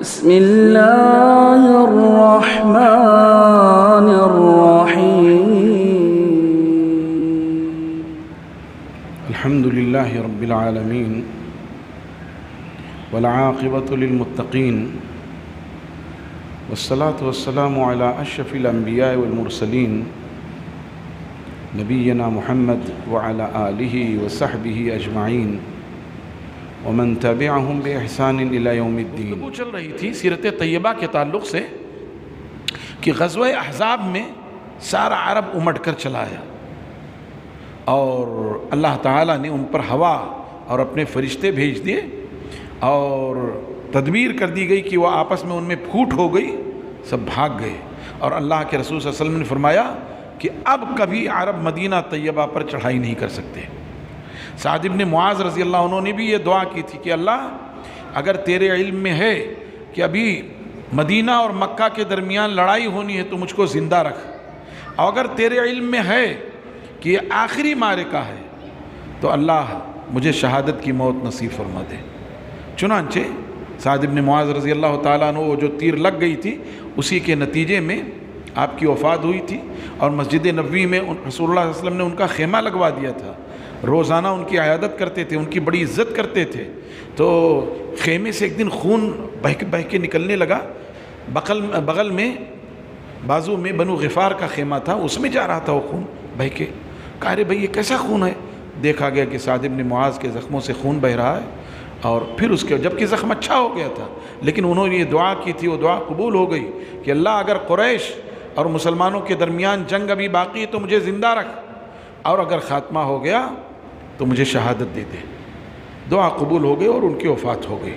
بسم الله الرحمن الرحيم الحمد لله رب العالمين والعاقبة للمتقين والصلاة والسلام على أشرف الأنبياء والمرسلين نبينا محمد وعلى آله وصحبه أجمعين ومن تبعهم بإحسان إلى يوم الدين۔ گفتگو چل رہی تھی سیرت طیبہ کے تعلق سے کہ غزوہ احزاب میں سارا عرب امٹ کر چلا آیا اور اللہ تعالیٰ نے ان پر ہوا اور اپنے فرشتے بھیج دیے اور تدبیر کر دی گئی کہ وہ آپس میں ان میں پھوٹ ہو گئی، سب بھاگ گئے اور اللہ کے رسول صلی اللہ علیہ وسلم نے فرمایا کہ اب کبھی عرب مدینہ طیبہ پر چڑھائی نہیں کر سکتے۔ سعد بن معاذ رضی اللہ عنہ نے بھی یہ دعا کی تھی کہ اللہ اگر تیرے علم میں ہے کہ ابھی مدینہ اور مکہ کے درمیان لڑائی ہونی ہے تو مجھ کو زندہ رکھ، اور اگر تیرے علم میں ہے کہ یہ آخری معرکہ ہے تو اللہ مجھے شہادت کی موت نصیب فرما دے۔ چنانچہ سعد بن معاذ رضی اللہ تعالیٰ عنہ وہ جو تیر لگ گئی تھی اسی کے نتیجے میں آپ کی وفات ہوئی تھی، اور مسجد نبوی میں رسول اللہ صلی اللہ علیہ وسلم نے ان کا خیمہ لگوا دیا تھا، روزانہ ان کی عیادت کرتے تھے، ان کی بڑی عزت کرتے تھے۔ تو خیمے سے ایک دن خون بہہ کے نکلنے لگا، بغل میں بازو میں بنو غفار کا خیمہ تھا، اس میں جا رہا تھا وہ خون بہہ کے۔ کہا رے بھائی یہ کیسا خون ہے؟ دیکھا گیا کہ سعد بن معاذ کے زخموں سے خون بہہ رہا ہے، اور پھر اس کے جبکہ زخم اچھا ہو گیا تھا لیکن انہوں نے یہ دعا کی تھی، وہ دعا قبول ہو گئی کہ اللہ اگر قریش اور مسلمانوں کے درمیان جنگ ابھی باقی ہے تو مجھے زندہ رکھ، اور اگر خاتمہ ہو گیا تو مجھے شہادت دے دے۔ دعا قبول ہو گئی اور ان کی وفات ہو گئی۔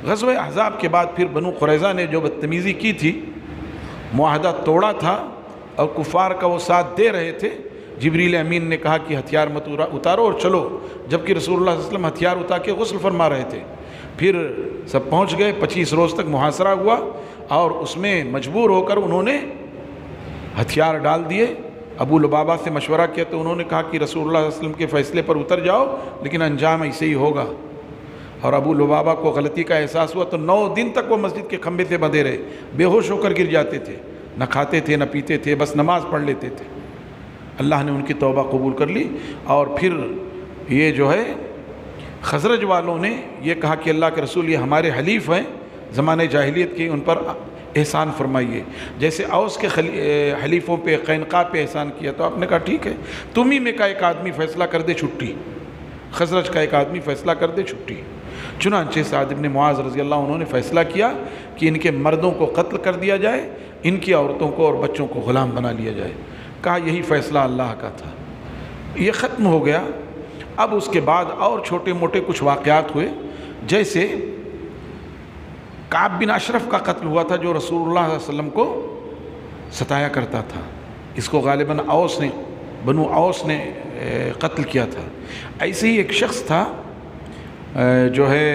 غزوہ احزاب کے بعد پھر بنو قریظہ نے جو بدتمیزی کی تھی، معاہدہ توڑا تھا اور کفار کا وہ ساتھ دے رہے تھے، جبریل امین نے کہا کہ ہتھیار مت اتارو اور چلو، جبکہ رسول اللہ صلی اللہ علیہ وسلم ہتھیار اتار کے غسل فرما رہے تھے۔ پھر سب پہنچ گئے، 25 روز تک محاصرہ ہوا اور اس میں مجبور ہو کر انہوں نے ہتھیار ڈال دیے۔ ابو لبابہ سے مشورہ کیا تو انہوں نے کہا کہ رسول اللہ صلی اللہ علیہ وسلم کے فیصلے پر اتر جاؤ لیکن انجام ایسے ہی ہوگا، اور ابو لبابہ کو غلطی کا احساس ہوا تو 9 دن تک وہ مسجد کے کھمبے سے بندھے رہے، بے ہوش ہو کر گر جاتے تھے، نہ کھاتے تھے نہ پیتے تھے، بس نماز پڑھ لیتے تھے۔ اللہ نے ان کی توبہ قبول کر لی، اور پھر یہ جو ہے خزرج والوں نے یہ کہا کہ اللہ کے رسول یہ ہمارے حلیف ہیں زمانے جاہلیت کے، ان پر احسان فرمائیے، جیسے اوس کے حلیفوں پہ قینقاع پہ احسان کیا۔ تو آپ نے کہا ٹھیک ہے، تم ہی میں کا ایک آدمی فیصلہ کر دے چھٹی، خزرج کا ایک آدمی فیصلہ کر دے چھٹی۔ چنانچہ سعد بن معاذ رضی اللہ عنہ نے فیصلہ کیا کہ ان کے مردوں کو قتل کر دیا جائے، ان کی عورتوں کو اور بچوں کو غلام بنا لیا جائے۔ کہا یہی فیصلہ اللہ کا تھا۔ یہ ختم ہو گیا۔ اب اس کے بعد اور چھوٹے موٹے کچھ واقعات ہوئے، جیسے کعب بن اشرف کا قتل ہوا تھا جو رسول اللہ صلی اللہ علیہ وسلم کو ستایا کرتا تھا، اس کو غالباً بنو اوس نے قتل کیا تھا۔ ایسے ہی ایک شخص تھا جو ہے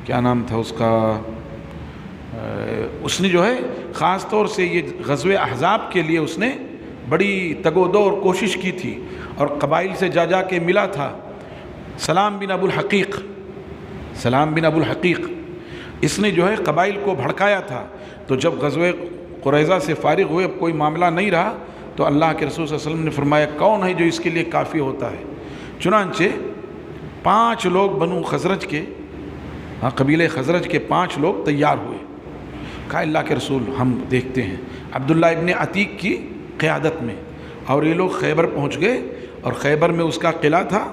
کیا نام تھا اس کا، اس نے جو ہے خاص طور سے یہ غزوہ احزاب کے لیے اس نے بڑی تگ و دو اور کوشش کی تھی، اور قبائل سے جا کے ملا تھا۔ سلام بن ابو الحقیق اس نے جو ہے قبائل کو بھڑکایا تھا۔ تو جب غزوہ قریظہ سے فارغ ہوئے، اب کوئی معاملہ نہیں رہا، تو اللہ کے رسول صلی اللہ علیہ وسلم نے فرمایا کون ہے جو اس کے لیے کافی ہوتا ہے؟ چنانچہ 5 لوگ بنو خزرج کے، قبیلہ خزرج کے 5 لوگ تیار ہوئے۔ کہا اللہ کے رسول ہم دیکھتے ہیں، عبداللہ ابن عتیق کی قیادت میں، اور یہ لوگ خیبر پہنچ گئے، اور خیبر میں اس کا قلعہ تھا۔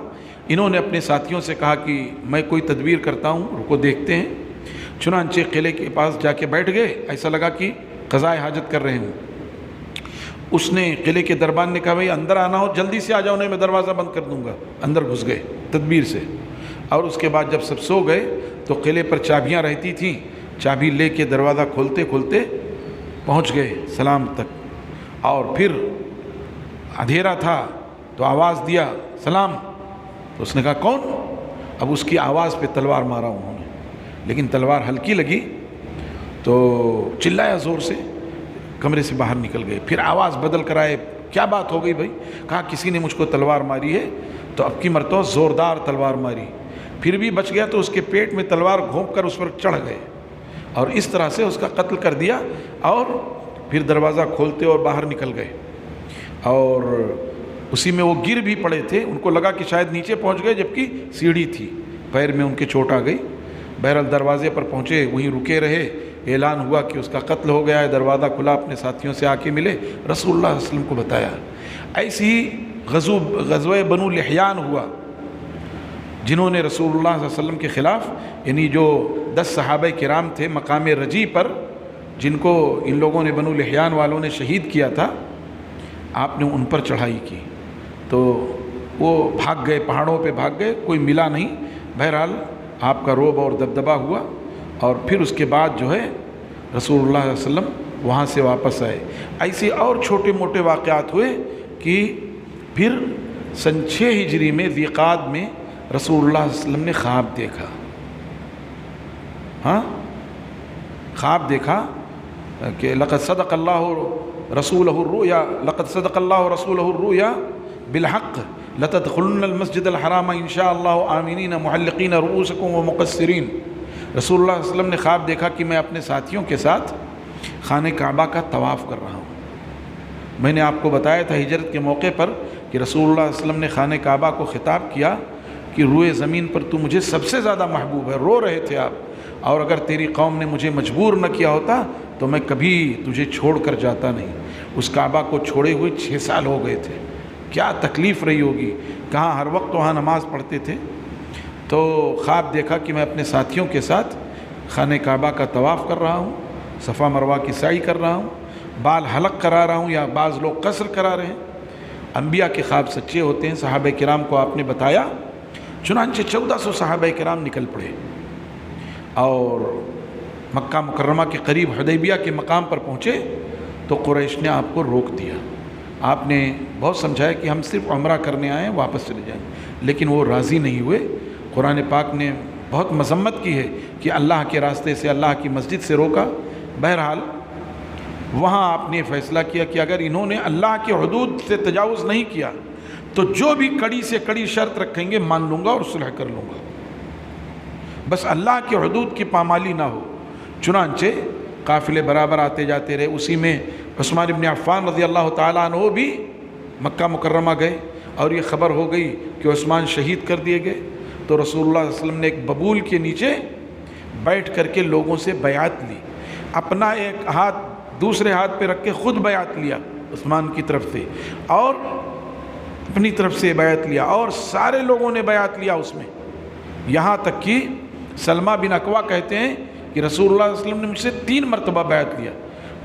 انہوں نے اپنے ساتھیوں سے کہا کہ میں کوئی تدبیر کرتا ہوں، رکو دیکھتے ہیں۔ چنانچہ قلعے کے پاس جا کے بیٹھ گئے، ایسا لگا کہ قضاء حاجت کر رہے ہوں۔ اس نے قلعے کے دربان نے کہا بھائی اندر آنا ہو جلدی سے آ جاؤ نہیں میں دروازہ بند کر دوں گا۔ اندر گھس گئے تدبیر سے، اور اس کے بعد جب سب سو گئے تو قلعے پر چابیاں رہتی تھیں، چابی لے کے دروازہ کھولتے کھولتے پہنچ گئے سلام تک، اور پھر اندھیرا تھا تو آواز دیا سلام، تو اس نے کہا کون؟ اب اس کی آواز پہ تلوار مارا انہوں نے، لیکن تلوار ہلکی لگی تو چلایا زور سے، کمرے سے باہر نکل گئے۔ پھر آواز بدل کر آئے، کیا بات ہو گئی بھائی؟ کہا کسی نے مجھ کو تلوار ماری ہے، تو اب کی مرتبہ زوردار تلوار ماری، پھر بھی بچ گیا تو اس کے پیٹ میں تلوار گھونپ کر اس پر چڑھ گئے۔ اور اس طرح سے اس کا قتل کر دیا، اور پھر دروازہ کھولتے اور باہر نکل گئے، اور اسی میں وہ گر بھی پڑے تھے، ان کو لگا کہ شاید نیچے پہنچ گئے، جبکہ سیڑھی تھی، پیر میں ان کے چوٹ آ گئی۔ بہرحال دروازے پر پہنچے، وہیں رکے رہے، اعلان ہوا کہ اس کا قتل ہو گیا ہے، دروازہ کھلا، اپنے ساتھیوں سے آ کے ملے، رسول اللہ صلی اللہ علیہ وسلم کو بتایا۔ ایسی ہی غزوہ بنو لحیان ہوا، جنہوں نے رسول اللہ صلی اللہ علیہ وسلم کے خلاف، یعنی جو 10 صحابہ کرام تھے مقام رجی پر، جن کو ان لوگوں نے بنو لحیان والوں نے شہید کیا تھا، آپ نے ان پر چڑھائی کی، تو وہ بھاگ گئے، پہاڑوں پہ بھاگ گئے، کوئی ملا نہیں۔ بہرحال آپ کا رعب اور دبدبہ ہوا، اور پھر اس کے بعد جو ہے رسول اللہ صلی اللہ علیہ وسلم وہاں سے واپس آئے۔ ایسے اور چھوٹے موٹے واقعات ہوئے کہ پھر سن 6 ہجری میں ذی قعد میں رسول اللہ صلی اللہ علیہ وسلم نے خواب دیکھا، خواب دیکھا کہ لقد صدق اللہ رسولہ الرؤیا، لقد صدق اللہ رسولہ الرؤیا بالحق لتدخلن المسجد الحرام ان شاء اللہ آمینین محلقین رؤوسکم ومقصرین۔ رسول اللہ صلی اللہ علیہ وسلم نے خواب دیکھا کہ میں اپنے ساتھیوں کے ساتھ خانہ کعبہ کا طواف کر رہا ہوں۔ میں نے آپ کو بتایا تھا ہجرت کے موقع پر کہ رسول اللہ صلی اللہ علیہ وسلم نے خانہ کعبہ کو خطاب کیا کہ روئے زمین پر تو مجھے سب سے زیادہ محبوب ہے، رو رہے تھے آپ، اور اگر تیری قوم نے مجھے مجبور نہ کیا ہوتا تو میں کبھی تجھے چھوڑ کر جاتا نہیں۔ اس کعبہ کو چھوڑے ہوئے 6 سال ہو گئے تھے، کیا تکلیف رہی ہوگی، کہاں ہر وقت وہاں نماز پڑھتے تھے۔ تو خواب دیکھا کہ میں اپنے ساتھیوں کے ساتھ خانہ کعبہ کا طواف کر رہا ہوں، صفا مروہ کی سعی کر رہا ہوں، بال حلق کرا رہا ہوں، یا بعض لوگ قصر کرا رہے ہیں۔ انبیاء کے خواب سچے ہوتے ہیں، صحابہ کرام کو آپ نے بتایا۔ چنانچہ 1400 صحابہ کرام نکل پڑے، اور مکہ مکرمہ کے قریب حدیبیہ کے مقام پر پہنچے تو قریش نے آپ کو روک دیا۔ آپ نے بہت سمجھایا کہ ہم صرف عمرہ کرنے آئے ہیں، واپس چلے جائیں، لیکن وہ راضی نہیں ہوئے۔ قرآن پاک نے بہت مذمت کی ہے کہ اللہ کے راستے سے، اللہ کی مسجد سے روکا۔ بہرحال وہاں آپ نے فیصلہ کیا کہ اگر انہوں نے اللہ کے حدود سے تجاوز نہیں کیا تو جو بھی کڑی سے کڑی شرط رکھیں گے مان لوں گا اور صلح کر لوں گا، بس اللہ کے حدود کی پامالی نہ ہو۔ چنانچہ قافلے برابر آتے جاتے رہے، اسی میں عثمان ابن عفان رضی اللہ تعالیٰ عنہ بھی مکہ مکرمہ گئے، اور یہ خبر ہو گئی کہ عثمان شہید کر دیے گئے، تو رسول اللہ صلی اللہ علیہ وسلم نے ایک ببول کے نیچے بیٹھ کر کے لوگوں سے بیعت لی، اپنا ایک ہاتھ دوسرے ہاتھ پہ رکھ کے خود بیعت لیا عثمان کی طرف سے، اور اپنی طرف سے بیعت لیا، اور سارے لوگوں نے بیعت لیا اس میں، یہاں تک کہ سلمہ بن اکوا کہتے ہیں کہ رسول اللہ صلی اللہ علیہ وسلم نے مجھ سے 3 مرتبہ بیعت لیا۔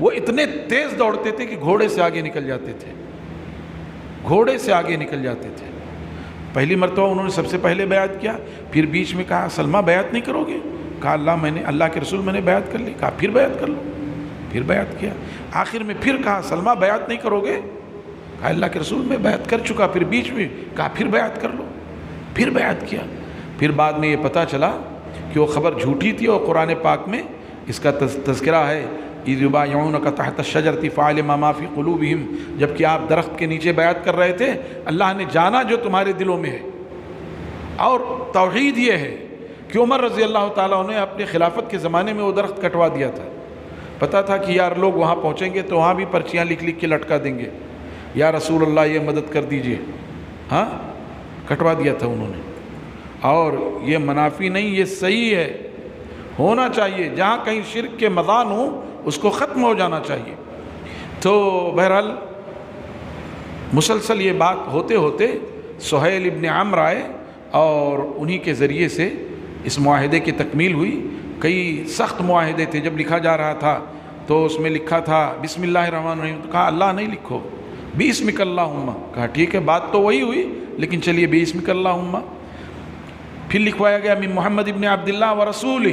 وہ اتنے تیز دوڑتے تھے کہ گھوڑے سے آگے نکل جاتے تھے، گھوڑے سے آگے نکل جاتے تھے۔ پہلی مرتبہ انہوں نے سب سے پہلے بیعت کیا، پھر بیچ میں کہا سلمہ بیعت نہیں کرو گے؟ کہا اللہ کے رسول میں نے بیعت کر لی۔ کہا پھر بیعت کر لو، پھر بیعت کیا۔ آخر میں پھر کہا سلمہ بیعت نہیں کرو گے؟ کہا اللہ کے رسول میں بیعت کر چکا۔ پھر بیچ میں کہا پھر بیعت کر لو، پھر بیعت کیا۔ پھر بعد میں یہ پتہ چلا کہ وہ خبر جھوٹی تھی، اور قرآن پاک میں اس کا تذکرہ ہے، اذ یبایعونک تحت الشجرۃ فعلم ما فی قلوبہم، جب کہ آپ درخت کے نیچے بیعت کر رہے تھے، اللہ نے جانا جو تمہارے دلوں میں ہے۔ اور توحید یہ ہے کہ عمر رضی اللہ تعالیٰ عنہ نے اپنے خلافت کے زمانے میں وہ درخت کٹوا دیا تھا، پتہ تھا کہ یار لوگ وہاں پہنچیں گے تو وہاں بھی پرچیاں لکھ لکھ کے لٹکا دیں گے، یا رسول اللہ یہ مدد کر دیجئے، ہاں کٹوا دیا تھا انہوں نے۔ اور یہ منافی نہیں، یہ صحیح ہے، ہونا چاہیے، جہاں کہیں شرک کے مضان ہوں اس کو ختم ہو جانا چاہیے۔ تو بہرحال مسلسل یہ بات ہوتے ہوتے سہیل ابن عمرو آئے، اور انہی کے ذریعے سے اس معاہدے کی تکمیل ہوئی۔ کئی سخت معاہدے تھے، جب لکھا جا رہا تھا تو اس میں لکھا تھا بسم اللہ الرحمن الرحیم، تو کہا اللہ نہیں لکھو، بسمک اللہم۔ کہا ٹھیک ہے، بات تو وہی ہوئی لیکن چلیے بسمک اللہم۔ پھر لکھوایا گیا من محمد ابن عبداللہ ورسولہ،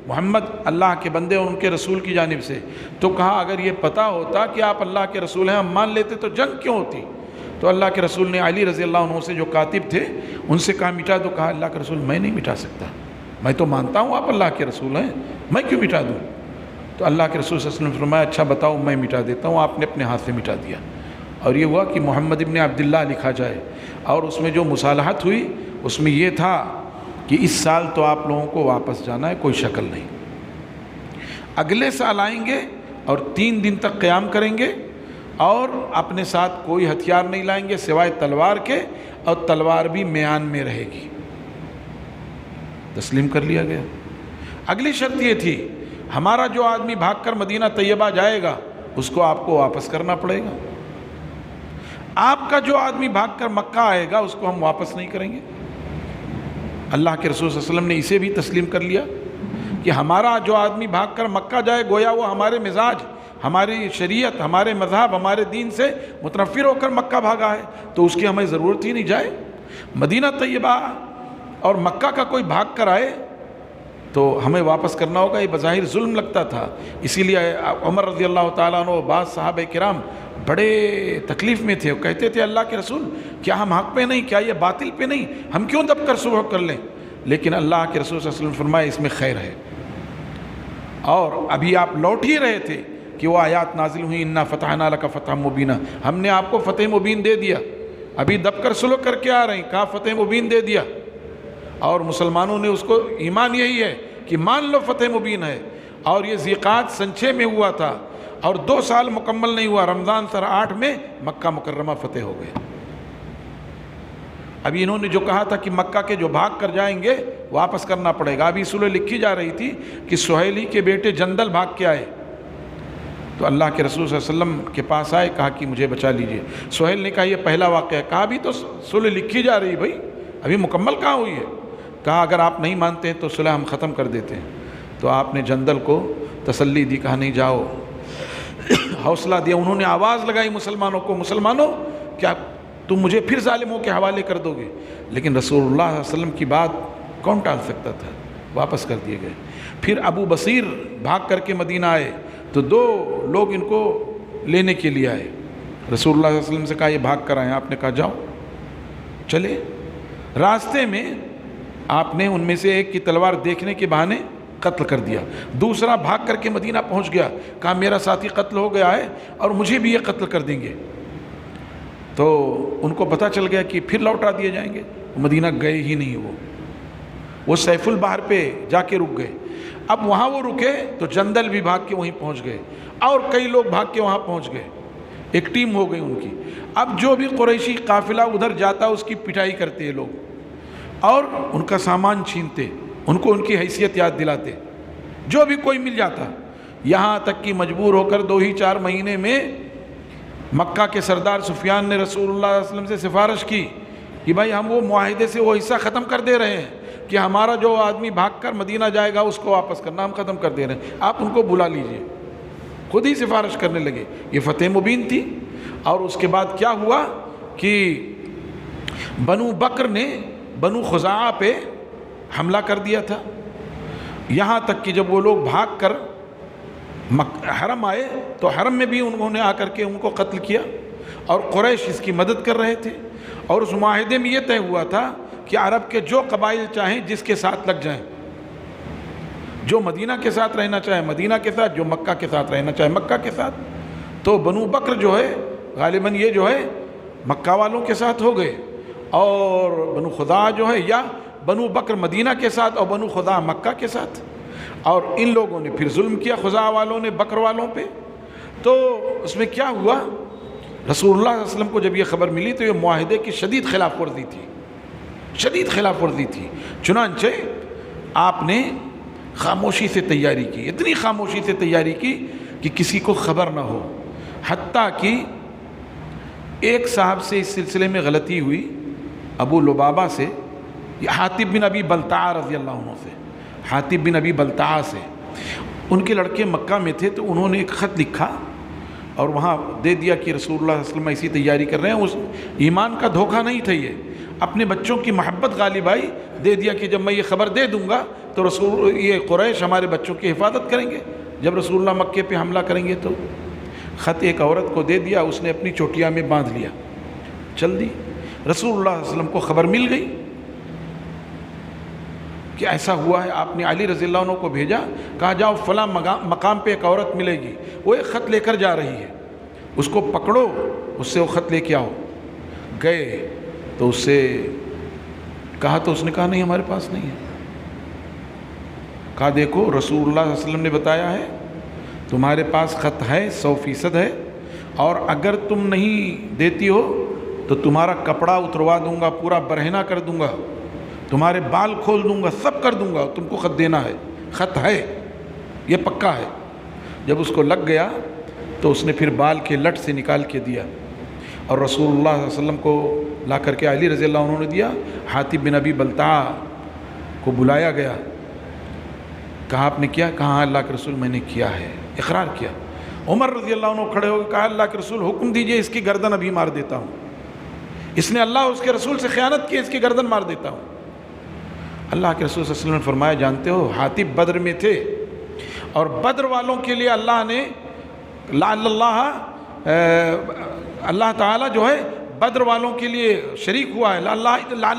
محمد اللہ کے بندے اور ان کے رسول کی جانب سے۔ تو کہا اگر یہ پتہ ہوتا کہ آپ اللہ کے رسول ہیں ہم مان لیتے تو جنگ کیوں ہوتی؟ تو اللہ کے رسول نے علی رضی اللہ عنہ سے جو کاتب تھے ان سے کہا مٹا دو۔ کہا اللہ کے رسول میں نہیں مٹا سکتا، میں تو مانتا ہوں آپ اللہ کے رسول ہیں، میں کیوں مٹا دوں؟ تو اللہ کے رسول صلی اللہ علیہ وسلم نے فرمایا اچھا بتاؤ میں مٹا دیتا ہوں۔ آپ نے اپنے ہاتھ سے مٹا دیا، اور یہ ہوا کہ محمد ابن عبداللہ لکھا جائے۔ اور اس میں جو مصالحت ہوئی اس میں یہ تھا کہ اس سال تو آپ لوگوں کو واپس جانا ہے، کوئی شکل نہیں۔ اگلے سال آئیں گے اور 3 دن تک قیام کریں گے اور اپنے ساتھ کوئی ہتھیار نہیں لائیں گے سوائے تلوار کے، اور تلوار بھی میان میں رہے گی۔ تسلیم کر لیا گیا۔ اگلی شرط یہ تھی ہمارا جو آدمی بھاگ کر مدینہ طیبہ جائے گا اس کو آپ کو واپس کرنا پڑے گا، آپ کا جو آدمی بھاگ کر مکہ آئے گا اس کو ہم واپس نہیں کریں گے۔ اللہ کے رسول صلی اللہ علیہ وسلم نے اسے بھی تسلیم کر لیا کہ ہمارا جو آدمی بھاگ کر مکہ جائے گویا وہ ہمارے مزاج، ہماری شریعت، ہمارے مذہب، ہمارے دین سے متنفر ہو کر مکہ بھاگا ہے تو اس کی ہمیں ضرورت ہی نہیں جائے۔ مدینہ طیبہ اور مکہ کا کوئی بھاگ کر آئے تو ہمیں واپس کرنا ہوگا، یہ بظاہر ظلم لگتا تھا۔ اسی لیے عمر رضی اللہ تعالیٰ عنہ بعض صحابہ کرام بڑے تکلیف میں تھے، وہ کہتے تھے اللہ کے رسول کیا ہم حق پہ نہیں، کیا یہ باطل پہ نہیں، ہم کیوں دب کر صلح کر لیں؟ لیکن اللہ کے رسول صلی اللہ علیہ وسلم فرمائے اس میں خیر ہے۔ اور ابھی آپ لوٹ ہی رہے تھے کہ وہ آیات نازل ہوئی انا فتحنا لک فتحا مبینا، ہم نے آپ کو فتح مبین دے دیا، ابھی دب کر صلح کر کے آ رہے ہیں، کہا فتح مبین دے دیا۔ اور مسلمانوں نے اس کو ایمان یہی ہے کہ مان لو فتح مبین ہے۔ اور یہ ذیقعد سن 6 میں ہوا تھا اور 2 سال مکمل نہیں ہوا، رمضان سن 8 میں مکہ مکرمہ فتح ہو گئے۔ ابھی انہوں نے جو کہا تھا کہ مکہ کے جو بھاگ کر جائیں گے واپس کرنا پڑے گا، ابھی صلح لکھی جا رہی تھی کہ سہیلی کے بیٹے جندل بھاگ کے آئے تو اللہ کے رسول صلی اللہ علیہ وسلم کے پاس آئے، کہا کہ مجھے بچا لیجئے۔ سہیل نے کہا یہ پہلا واقعہ ہے، کہا ابھی تو صلح لکھی جا رہی بھائی، ابھی مکمل کہاں ہوئی ہے؟ کہا اگر آپ نہیں مانتے ہیں تو صلح ہم ختم کر دیتے ہیں۔ تو آپ نے جندل کو تسلی دی، کہا نہیں جاؤ، حوصلہ دیا۔ انہوں نے آواز لگائی مسلمانوں کو، مسلمانوں کیا تم مجھے پھر ظالموں کے حوالے کر دو گے؟ لیکن رسول اللہ صلی اللہ علیہ وسلم کی بات کون ٹال سکتا تھا؟ واپس کر دیے گئے۔ پھر ابو بصیر بھاگ کر کے مدینہ آئے تو 2 لوگ ان کو لینے کے لیے آئے، رسول اللہ صلی اللہ علیہ وسلم سے کہا یہ بھاگ کر آئے، آپ نے کہا جاؤ، چلے۔ راستے میں آپ نے ان میں سے ایک کی تلوار دیکھنے کے بہانے قتل کر دیا، دوسرا بھاگ کر کے مدینہ پہنچ گیا، کہا میرا ساتھی قتل ہو گیا ہے اور مجھے بھی یہ قتل کر دیں گے۔ تو ان کو پتہ چل گیا کہ پھر لوٹا دیے جائیں گے، مدینہ گئے ہی نہیں، وہ سیف البحر پہ جا کے رک گئے۔ اب وہاں وہ رکے تو جندل بھی بھاگ کے وہیں پہنچ گئے اور کئی لوگ بھاگ کے وہاں پہنچ گئے، ایک ٹیم ہو گئی ان کی۔ اب جو بھی قریشی قافلہ ادھر جاتا اس کی پٹائی کرتے یہ لوگ اور ان کا سامان چھینتے، ان کو ان کی حیثیت یاد دلاتے، جو بھی کوئی مل جاتا، یہاں تک کہ مجبور ہو کر 2 ہی 4 مہینے میں مکہ کے سردار سفیان نے رسول اللہ صلی اللہ علیہ وسلم سے سفارش کی کہ بھائی ہم وہ معاہدے سے وہ حصہ ختم کر دے رہے ہیں کہ ہمارا جو آدمی بھاگ کر مدینہ جائے گا اس کو واپس کرنا ہم ختم کر دے رہے ہیں، آپ ان کو بلا لیجئے۔ خود ہی سفارش کرنے لگے، یہ فتح مبین تھی۔ اور اس کے بعد کیا ہوا کہ بنو بکر نے بنو خزاعہ پہ حملہ کر دیا تھا، یہاں تک کہ جب وہ لوگ بھاگ کر حرم آئے تو حرم میں بھی انہوں نے آ کر کے ان کو قتل کیا اور قریش اس کی مدد کر رہے تھے۔ اور اس معاہدے میں یہ طے ہوا تھا کہ عرب کے جو قبائل چاہیں جس کے ساتھ لگ جائیں، جو مدینہ کے ساتھ رہنا چاہے مدینہ کے ساتھ، جو مکہ کے ساتھ رہنا چاہے مکہ کے ساتھ۔ تو بنو بکر جو ہے غالباً یہ جو ہے مکہ والوں کے ساتھ ہو گئے، اور بنو خزاعہ جو ہے یا بنو بکر مدینہ کے ساتھ اور بنو خزاعہ مکہ کے ساتھ۔ اور ان لوگوں نے پھر ظلم کیا خزاعہ والوں نے بکر والوں پہ۔ تو اس میں کیا ہوا، رسول اللہ صلی اللہ علیہ وسلم کو جب یہ خبر ملی تو یہ معاہدے کی شدید خلاف ورزی تھی، شدید خلاف ورزی تھی۔ چنانچہ آپ نے خاموشی سے تیاری کی، اتنی خاموشی سے تیاری کی کہ کسی کو خبر نہ ہو، حتیٰ کہ ایک صاحب سے اس سلسلے میں غلطی ہوئی، ابو لبابہ سے، حاطب بن ابی بلتعہ رضی اللہ عنہ سے، حاطب بن ابی بلتعہ سے، ان کے لڑکے مکہ میں تھے تو انہوں نے ایک خط لکھا اور وہاں دے دیا کہ رسول اللہ صلی اللہ علیہ وسلم ایسی تیاری کر رہے ہیں۔ اس ایمان کا دھوکہ نہیں تھا، یہ اپنے بچوں کی محبت غالب آئی، دے دیا کہ جب میں یہ خبر دے دوں گا تو یہ قریش ہمارے بچوں کی حفاظت کریں گے جب رسول اللہ مکے پہ حملہ کریں گے۔ تو خط ایک عورت کو دے دیا، اس نے اپنی چوٹیا میں باندھ لیا، چل دی۔ رسول اللہ صلی اللہ علیہ وسلم کو خبر مل گئی کہ ایسا ہوا ہے۔ آپ نے علی رضی اللہ عنہ کو بھیجا، کہا جاؤ فلاں مقام پہ ایک عورت ملے گی، وہ ایک خط لے کر جا رہی ہے، اس کو پکڑو، اس سے وہ خط لے کے آؤ۔ گئے تو اس سے کہا تو اس نے کہا نہیں ہمارے پاس نہیں ہے۔ کہا دیکھو رسول اللہ صلی اللہ علیہ وسلم نے بتایا ہے تمہارے پاس خط ہے 100% ہے، اور اگر تم نہیں دیتی ہو تو تمہارا کپڑا اتروا دوں گا، پورا برہنہ کر دوں گا، تمہارے بال کھول دوں گا، سب کر دوں گا، تم کو خط دینا ہے، خط ہے، یہ پکا ہے۔ جب اس کو لگ گیا تو اس نے پھر بال کے لٹ سے نکال کے دیا، اور رسول اللہ صلی اللہ علیہ وسلم کو لا کر کے علی رضی اللہ عنہ نے دیا۔ حاتب بن ابی بلتع کو بلایا گیا، کہا آپ نے کیا؟ کہا اللہ کے رسول میں نے کیا ہے، اقرار کیا۔ عمر رضی اللہ عنہ کھڑے ہو گئے، کہا اللہ کے رسول حکم دیجئے اس کی گردن ابھی مار دیتا ہوں، اس نے اللہ اس کے رسول سے خیانت کی، اس کی گردن مار دیتا ہوں۔ اللہ کے رسول صلی اللہ علیہ وسلم نے فرمایا جانتے ہو حاتب بدر میں تھے، اور بدر والوں کے لیے اللہ نے اللہ تعالیٰ جو ہے بدر والوں کے لیے شریک ہوا ہے، لعل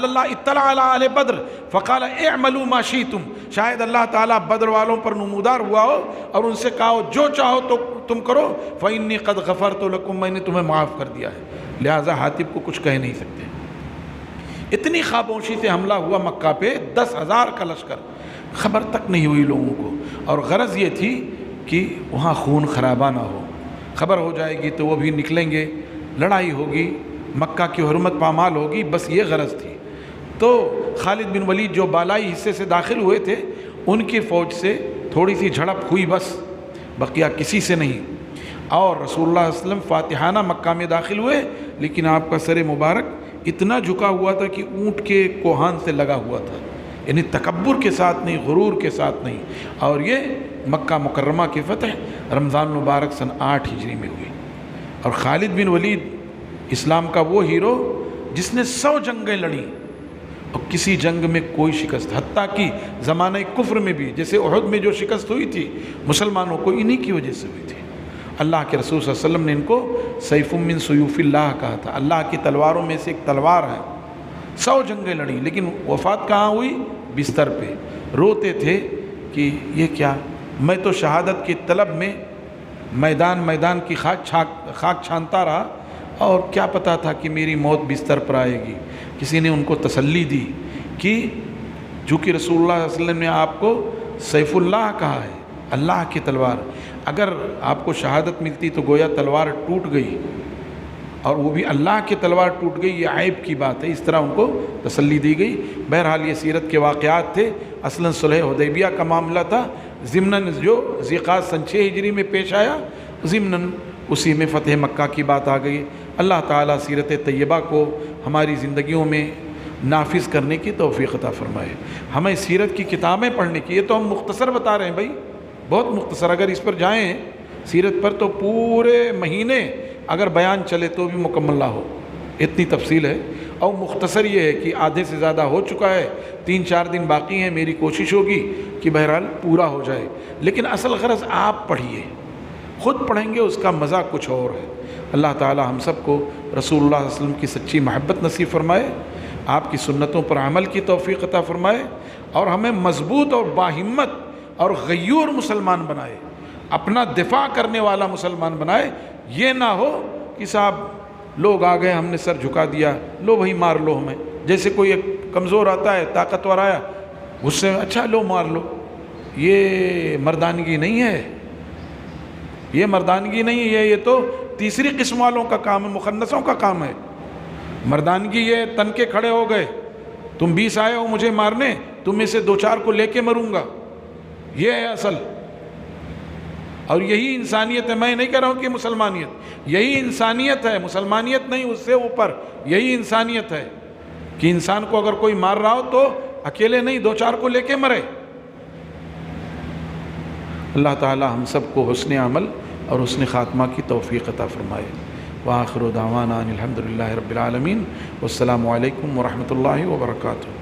اللہ اطلع علی اہل بدر فقال اعملوا ما شئتم، شاید اللہ تعالیٰ بدر والوں پر نمودار ہوا ہو اور ان سے کہا ہو جو چاہو تو تم کرو، فإنی قد غفرت لکم، میں نے تمہیں معاف کر دیا ہے، لہٰذا حاتب کو کچھ کہہ نہیں سکتے۔ اتنی خاموشی سے حملہ ہوا مکہ پہ، 10,000 کا لشکر، خبر تک نہیں ہوئی لوگوں کو، اور غرض یہ تھی کہ وہاں خون خرابہ نہ ہو، خبر ہو جائے گی تو وہ بھی نکلیں گے، لڑائی ہوگی، مکہ کی حرمت پامال ہوگی، بس یہ غرض تھی۔ تو خالد بن ولید جو بالائی حصے سے داخل ہوئے تھے، ان کی فوج سے تھوڑی سی جھڑپ ہوئی، بس بقیہ کسی سے نہیں، اور رسول اللہ صلی اللہ علیہ وسلم فاتحانہ مکہ میں داخل ہوئے، لیکن آپ کا سر مبارک اتنا جھکا ہوا تھا کہ اونٹ کے کوہان سے لگا ہوا تھا، یعنی تکبر کے ساتھ نہیں، غرور کے ساتھ نہیں۔ اور یہ مکہ مکرمہ کی فتح رمضان مبارک سن 8 ہجری میں ہوئی، اور خالد بن ولید اسلام کا وہ ہیرو جس نے 100 جنگیں لڑیں اور کسی جنگ میں کوئی شکست، حتیٰ کہ زمانہ کفر میں بھی، جیسے احد میں جو شکست ہوئی تھی مسلمانوں کو، انہی کی وجہ سے ہوئی تھی۔ اللہ کے رسول صلی اللہ علیہ وسلم نے ان کو سیف من سیوف اللہ کہا تھا، اللہ کی تلواروں میں سے ایک تلوار ہے۔ 100 جنگیں لڑیں، لیکن وفات کہاں ہوئی؟ بستر پہ، روتے تھے کہ یہ کیا، میں تو شہادت کی طلب میں میدان کی خاک چھانتا رہا، اور کیا پتا تھا کہ میری موت بستر پر آئے گی۔ کسی نے ان کو تسلی دی کہ چونکہ رسول اللہ صلی اللہ علیہ وسلم نے آپ کو سیف اللہ کہا ہے، اللہ کی تلوار، اگر آپ کو شہادت ملتی تو گویا تلوار ٹوٹ گئی، اور وہ بھی اللہ کی تلوار ٹوٹ گئی، یہ عیب کی بات ہے۔ اس طرح ان کو تسلی دی گئی۔ بہرحال یہ سیرت کے واقعات تھے، اصلاً صلح حدیبیہ کا معاملہ تھا، ضمناً جو ذیقعدہ سن 6 ہجری میں پیش آیا، ضمناً اسی میں فتح مکہ کی بات آ گئی۔ اللہ تعالیٰ سیرت طیبہ کو ہماری زندگیوں میں نافذ کرنے کی توفیق عطا فرمائے۔ ہمیں سیرت کی کتابیں پڑھنے کی، یہ تو ہم مختصر بتا رہے ہیں بھائی، بہت مختصر، اگر اس پر جائیں سیرت پر تو پورے مہینے اگر بیان چلے تو بھی مکمل نہ ہو، اتنی تفصیل ہے۔ اور مختصر یہ ہے کہ آدھے سے زیادہ ہو چکا ہے، 3-4 دن باقی ہیں، میری کوشش ہوگی کہ بہرحال پورا ہو جائے، لیکن اصل غرض آپ پڑھیے، خود پڑھیں گے اس کا مزہ کچھ اور ہے۔ اللہ تعالی ہم سب کو رسول اللہ صلی اللہ علیہ وسلم کی سچی محبت نصیب فرمائے، آپ کی سنتوں پر عمل کی توفیق عطا فرمائے، اور ہمیں مضبوط اور باہمت اور غیور مسلمان بنائے، اپنا دفاع کرنے والا مسلمان بنائے۔ یہ نہ ہو کہ صاحب لوگ آ گئے، ہم نے سر جھکا دیا، لو بھائی مار لو ہمیں، جیسے کوئی ایک کمزور آتا ہے، طاقتور آیا، غصے میں اچھا لو مار لو، یہ مردانگی نہیں ہے، یہ مردانگی نہیں ہے، یہ تو تیسری قسم والوں کا کام ہے، مخنثوں کا کام ہے۔ مردانگی یہ تن کے کھڑے ہو گئے، تم 20 آئے ہو مجھے مارنے، تم میں سے 2-4 کو لے کے مروں گا، یہ ہے اصل، اور یہی انسانیت ہے۔ میں نہیں کہہ رہا ہوں کہ مسلمانیت، یہی انسانیت ہے، مسلمانیت نہیں، اس سے اوپر یہی انسانیت ہے کہ انسان کو اگر کوئی مار رہا ہو تو اکیلے نہیں، 2-4 کو لے کے مرے۔ اللہ تعالی ہم سب کو حسن عمل اور حسن خاتمہ کی توفیق عطا فرمائے۔ وآخر دعوانا الحمدللہ رب العالمین، والسلام علیکم ورحمۃ اللہ وبرکاتہ۔